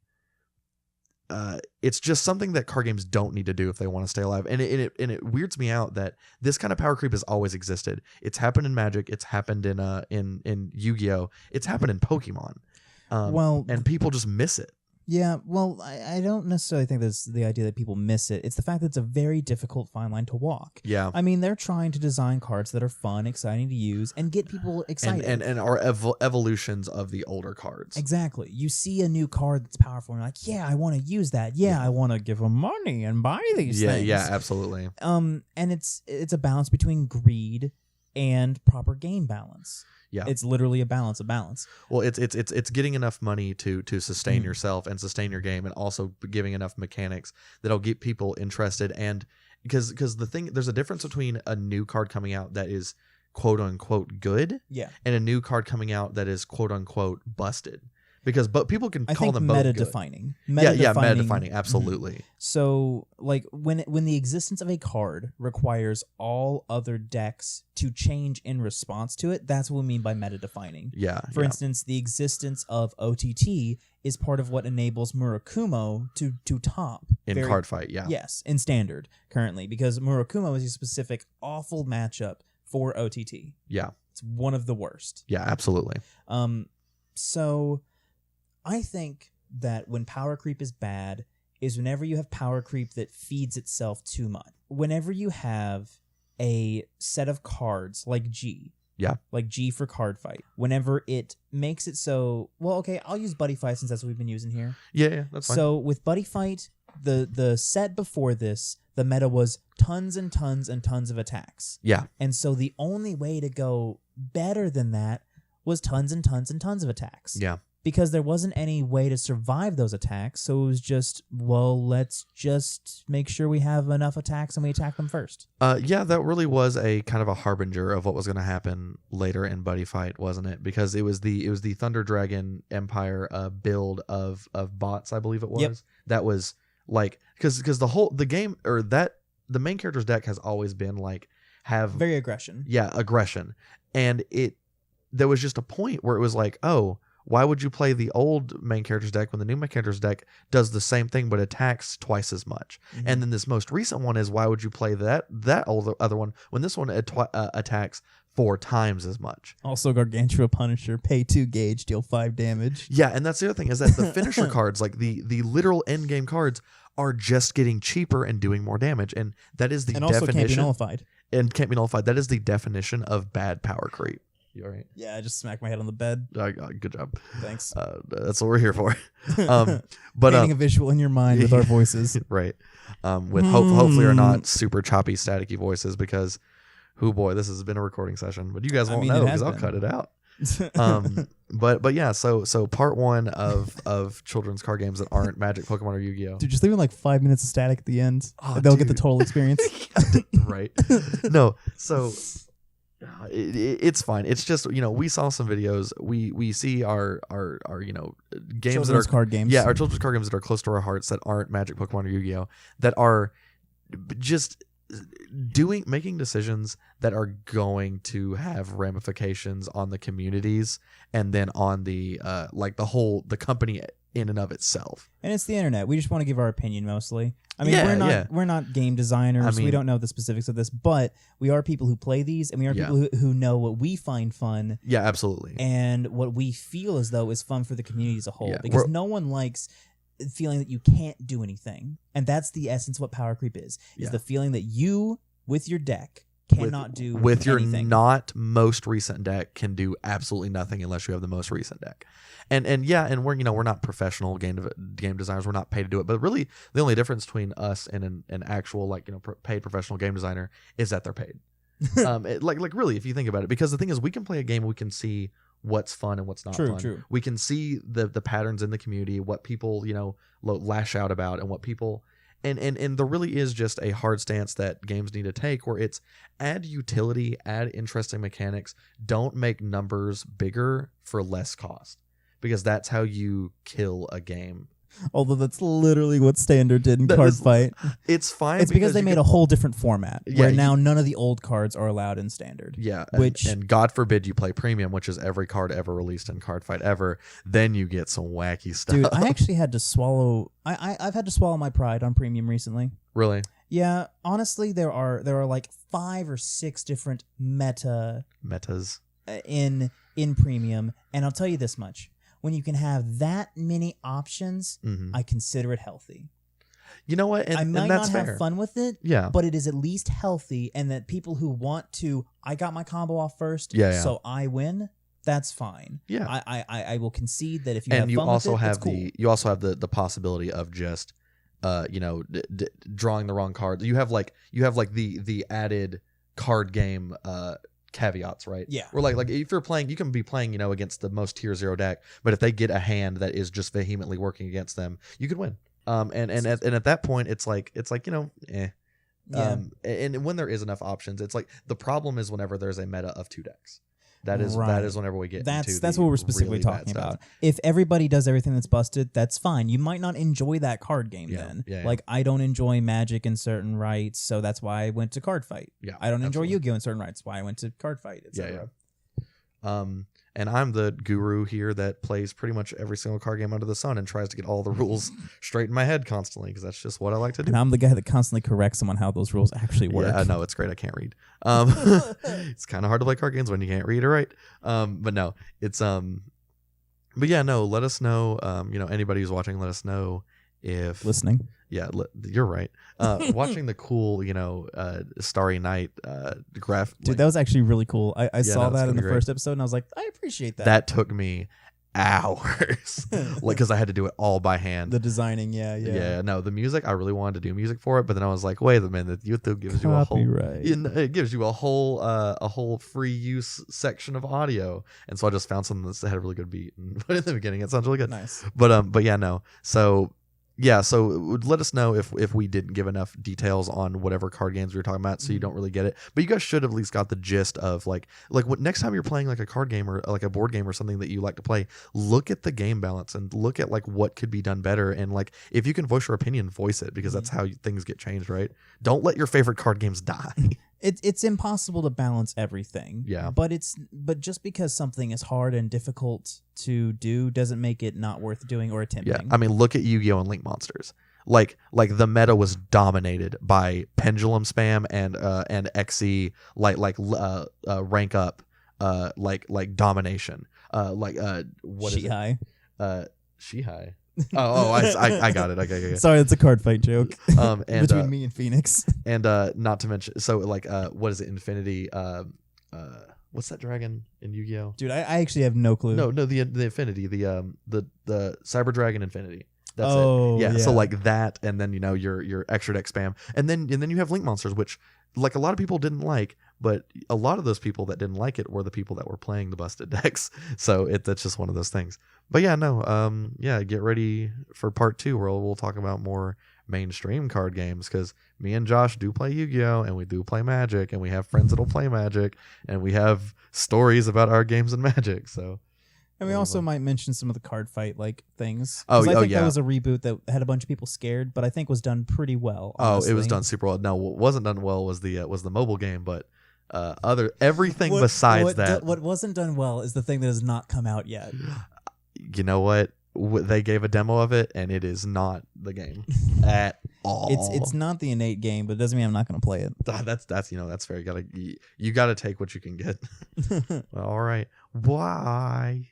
it's just something that card games don't need to do if they want to stay alive, and it weirds me out that this kind of power creep has always existed. It's happened in Magic, it's happened in Yu-Gi-Oh, it's happened in Pokemon, and people just miss it. Yeah, well, I don't necessarily think that's the idea that people miss it. It's the fact that it's a very difficult fine line to walk. Yeah. I mean, they're trying to design cards that are fun, exciting to use, and get people excited. And are evolutions of the older cards. Exactly. You see a new card that's powerful, and you're like, yeah, I want to use that. Yeah, I want to give them money and buy these things. Yeah, absolutely. And it's a balance between greed and proper game balance. Yeah, it's literally a balance. Well, it's getting enough money to sustain yourself and sustain your game, and also giving enough mechanics that'll get people interested. And because there's a difference between a new card coming out that is quote unquote good, and a new card coming out that is quote unquote busted. But people can call them both meta-defining. Meta-defining, absolutely. Mm-hmm. So, like, when the existence of a card requires all other decks to change in response to it, that's what we mean by meta-defining. Yeah. For instance, the existence of OTT is part of what enables Murakumo to top. In Cardfight, yeah. Yes, in Standard, currently, because Murakumo is a specific awful matchup for OTT. Yeah. It's one of the worst. Yeah, absolutely. So... I think that when power creep is bad is whenever you have power creep that feeds itself too much. Whenever you have a set of cards like G. Yeah. Like G for card fight. Whenever it makes it so... Well, okay, I'll use Buddy Fight since that's what we've been using here. Yeah, that's fine. So with Buddy Fight, the set before this, the meta was tons and tons and tons of attacks. Yeah. And so the only way to go better than that was tons and tons and tons of attacks. Yeah. Because there wasn't any way to survive those attacks, so it was just, well, let's just make sure we have enough attacks and we attack them first. Yeah, that really was a kind of a harbinger of what was going to happen later in Buddy Fight, wasn't it? Because it was the Thunder Dragon Empire build of bots, I believe it was. Yep. That was like because the game or the main character's deck has always been like have very aggression. Yeah, aggression, and there was just a point where it was like, oh. Why would you play the old main character's deck when the new main character's deck does the same thing but attacks twice as much? Mm-hmm. And then this most recent one is why would you play that other one when this one attacks 4 times as much? Also, Gargantua Punisher, pay 2 gauge, deal 5 damage. Yeah, and that's the other thing is that the finisher cards, like the literal end game cards, are just getting cheaper and doing more damage, and that is the definition. Also can't be nullified. And can't be nullified. That is the definition of bad power creep. You all right? Yeah, I just smacked my head on the bed. Good job. Thanks. That's what we're here for. But painting a visual in your mind with our voices, right? With hopefully are not super choppy, staticky voices because, oh boy, this has been a recording session. But you guys won't know because I'll cut it out. But yeah, so part one of children's card games that aren't Magic, Pokemon, or Yu-Gi-Oh. Dude, just leave it like 5 minutes of static at the end. Oh, and they'll get the total experience. Right. No, so it's fine. It's just, we saw some videos. We see our games Children's that are card games. Yeah, our children's card games that are close to our hearts that aren't Magic, Pokemon, or Yu-Gi-Oh, that are just making decisions that are going to have ramifications on the communities and then on the the company in and of itself. And it's the internet. We just want to give our opinion mostly. I mean, Yeah, we're not game designers. I mean, we don't know the specifics of this, but we are people who play these, and we are people who know what we find fun. Yeah, absolutely. And what we feel as though is fun for the community as a whole. Yeah, because no one likes feeling that you can't do anything. And that's the essence of what Powercrept is the feeling that you, with your deck, cannot do with anything. your not most recent deck can do absolutely nothing unless you have the most recent deck. And we're not professional game designers. We're not paid to do it. But really, the only difference between us and an actual paid professional game designer is that they're paid. Really, if you think about it, because the thing is, we can play a game, we can see what's fun and what's not fun. True. We can see the patterns in the community, what people lash out about, and what people. And there really is just a hard stance that games need to take, where it's add utility, add interesting mechanics, don't make numbers bigger for less cost, because that's how you kill a game. Although that's literally what Standard did in Card Fight. It's fine. It's because they made a whole different format where now none of the old cards are allowed in Standard. Yeah, and God forbid you play Premium, which is every card ever released in Card Fight ever. Then you get some wacky stuff. Dude, I actually had to swallow. I've had to swallow my pride on Premium recently. Really? Yeah, honestly, there are like 5 or 6 different metas in Premium, and I'll tell you this much. When you can have that many options, I consider it healthy. You know what? I might that's not fair. have fun with it, but it is at least healthy, and that people who want to, I got my combo off first, so I win, that's fine. Yeah. I will concede that if you have fun also with it, have it's cool. you also have the possibility of just drawing the wrong card. You have the added card game caveats, right? Yeah. Where like if you're playing, you can be playing against the most tier 0 deck, but if they get a hand that is just vehemently working against them, you could win. And at that point, it's like eh. Yeah. And when there is enough options, it's like the problem is whenever there's a meta of 2 decks. That is whenever we get into that's what we're specifically really talking about. If everybody does everything that's busted, that's fine. You might not enjoy that card game then. Yeah. Like I don't enjoy Magic in certain rights, so that's why I went to Card Fight. Yeah, I don't enjoy Yu-Gi-Oh in certain rights, why I went to Card Fight, etc. Yeah. And I'm the guru here that plays pretty much every single card game under the sun and tries to get all the rules straight in my head constantly, because that's just what I like to do. And I'm the guy that constantly corrects them on how those rules actually work. Yeah, I know, it's great. I can't read. It's kind of hard to play card games when you can't read or write. But no, it's but yeah, no. Let us know. Anybody who's watching, let us know if listening. Yeah, you're right. Watching the cool, Starry Night graph. Dude, that was actually really cool. I saw that in the great. first episode, and I was like, I appreciate that. That took me hours, because I had to do it all by hand. The designing, yeah. No, the music, I really wanted to do music for it, but then I was like, wait a minute, YouTube gives you a whole, it gives you a whole free use section of audio, and so I just found something that had a really good beat and put it in the beginning. It sounds really good. Nice. But yeah, no. So let us know if we didn't give enough details on whatever card games we were talking about, so you don't really get it. But you guys should have at least got the gist of like what next time you're playing like a card game or like a board game or something that you like to play, look at the game balance and look at like what could be done better, and like if you can voice your opinion, voice it, because that's how things get changed, right? Don't let your favorite card games die. It's impossible to balance everything. Yeah. But just because something is hard and difficult to do doesn't make it not worth doing or attempting. Yeah. I mean, look at Yu-Gi-Oh! And Link Monsters. Like the meta was dominated by pendulum spam and XE rank up like domination. What is it? Shihai. I got it. Okay. Sorry, it's a Card Fight joke. And between me and Phoenix. And not to mention, so like what is it? Infinity. What's that dragon in Yu-Gi-Oh? Dude, I actually have no clue. No, the Infinity, the Cyber Dragon Infinity. That's it. Yeah. So like that, and then your extra deck spam, and then you have Link Monsters, which like a lot of people didn't like, But a lot of those people that didn't like it were the people that were playing the busted decks. So that's just one of those things. But yeah, no, get ready for part 2 where we'll talk about more mainstream card games, because me and Josh do play Yu-Gi-Oh! And we do play Magic, and we have friends that'll play Magic, and we have stories about our games in Magic. So, and we also might mention some of the card fight like things. I think that was a reboot that had a bunch of people scared, but I think was done pretty well. Honestly. Oh, it was done super well. No, what wasn't done well was the mobile game, but everything besides that. What wasn't done well is the thing that has not come out yet. You know what? They gave a demo of it, and it is not the game at all. It's not the innate game, but it doesn't mean I'm not going to play it. That's fair. You gotta take what you can get. All right. Bye.